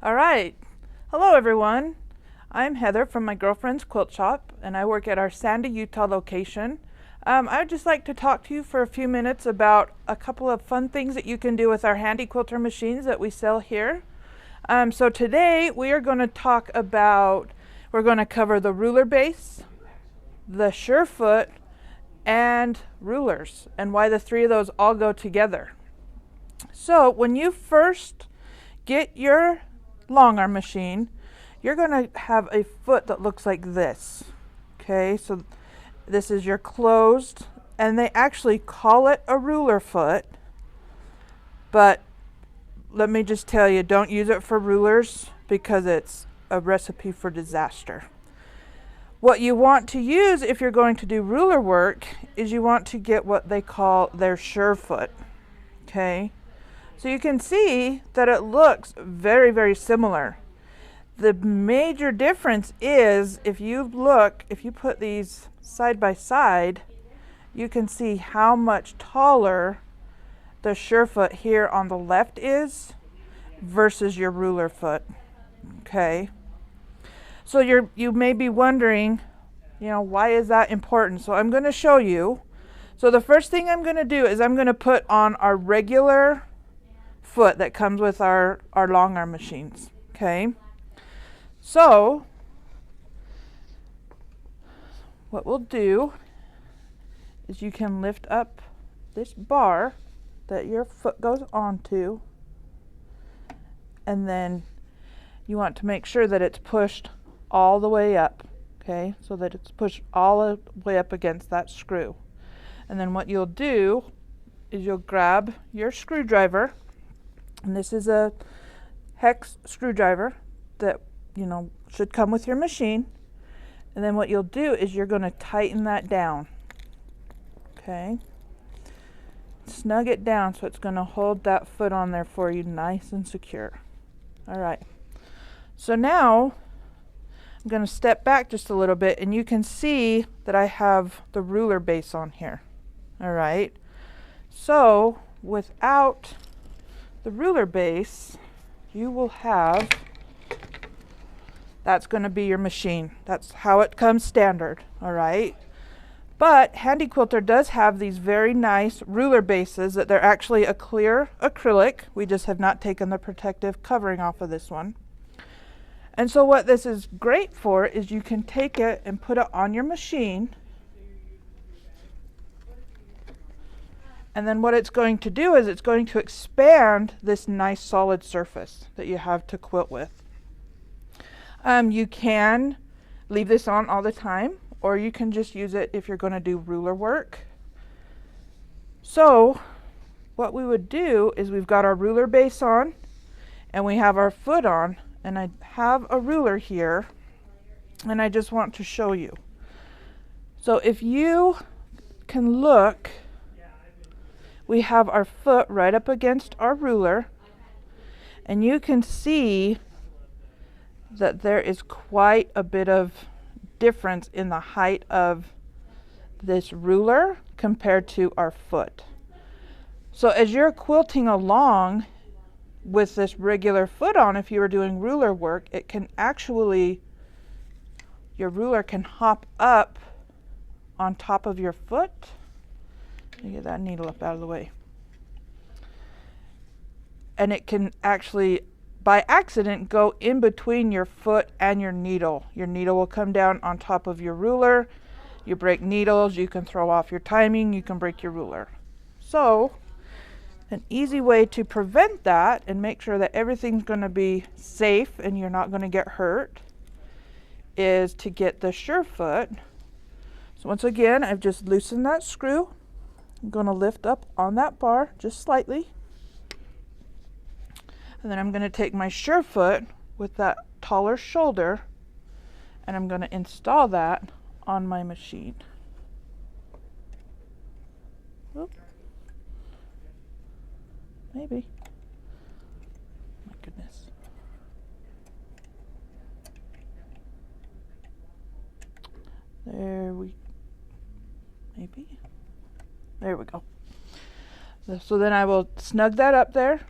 All right. Hello, everyone. I'm Heather from my girlfriend's quilt shop, and I work at our Sandy, Utah location. I'd just like to talk to you for a few minutes about a couple of fun things that you can do with our handy quilter machines that we sell here. So today we are going to talk about, we're going to cover the ruler base, the Surefoot, and rulers, and why the three of those all go together. So when you first get your long arm machine, you're going to have a foot that looks like this. Okay, so this is your closed, and they actually call it a ruler foot, but let me just tell you, don't use it for rulers because it's a recipe for disaster. What you want to use if you're going to do ruler work is you want to get what they call their Surefoot. Okay, so you can see that it looks very, very similar. The major difference is if you put these side by side, you can see how much taller the Surefoot here on the left is versus your ruler foot. Okay, so you may be wondering, why is that important? So I'm going to show you. So the first thing I'm going to do is I'm going to put on our regular foot that comes with our long arm machines. Okay, so what we'll do is you can lift up this bar that your foot goes onto, and then you want to make sure that it's pushed all the way up. Okay, so that it's pushed all the way up against that screw. And then what you'll do is you'll grab your screwdriver, and this is a hex screwdriver that should come with your machine. And then what you'll do is you're going to tighten that down. Okay, snug it down so it's going to hold that foot on there for you nice and secure. All right, so now I'm going to step back just a little bit, and you can see that I have the ruler base on here. All right, so without the ruler base, you will have, that's going to be your machine. That's how it comes standard. All right, but Handy Quilter does have these very nice ruler bases that they're actually a clear acrylic. We just have not taken the protective covering off of this one. And so what this is great for is you can take it and put it on your machine, and then what it's going to do is it's going to expand this nice solid surface that you have to quilt with. You can leave this on all the time, or you can just use it if you're going to do ruler work. So what we would do is we've got our ruler base on, and we have our foot on, and I have a ruler here, and I just want to show you. So if you can look, we have our foot right up against our ruler, and you can see that there is quite a bit of difference in the height of this ruler compared to our foot. So as you're quilting along with this regular foot on, if you were doing ruler work, it can actually, your ruler can hop up on top of your foot. Let me get that needle up out of the way. And it can actually, by accident, go in between your foot and your needle. Your needle will come down on top of your ruler. You break needles, you can throw off your timing, you can break your ruler. So an easy way to prevent that and make sure that everything's going to be safe and you're not going to get hurt is to get the Surefoot. So once again, I've just loosened that screw. I'm going to lift up on that bar just slightly. And then I'm going to take my Surefoot with that taller shoulder, and I'm going to install that on my machine. Oop. Maybe. My goodness. There we go. So then I will snug that up there,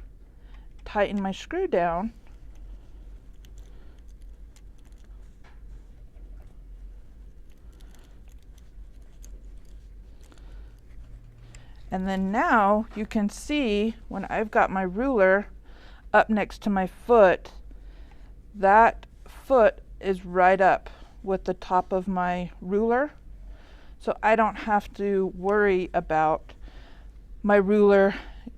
tighten my screw down, And then now you can see when I've got my ruler up next to my foot, that foot is right up with the top of my ruler. So I don't have to worry about my ruler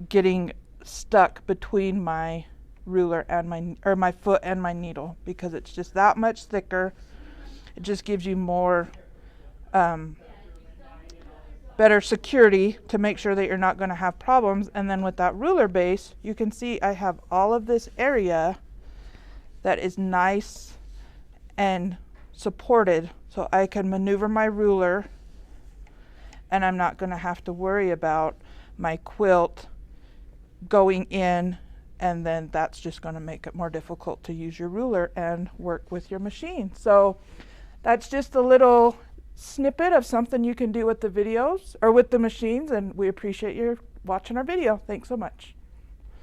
getting stuck between my ruler and my foot and my needle, because it's just that much thicker. It just gives you more better security to make sure that you're not going to have problems. And then with that ruler base, you can see I have all of this area that is nice and supported, so I can maneuver my ruler and I'm not going to have to worry about my quilt going in, and then that's just going to make it more difficult to use your ruler and work with your machine. So that's just a little snippet of something you can do with the videos or with the machines, and we appreciate you watching our video. Thanks so much.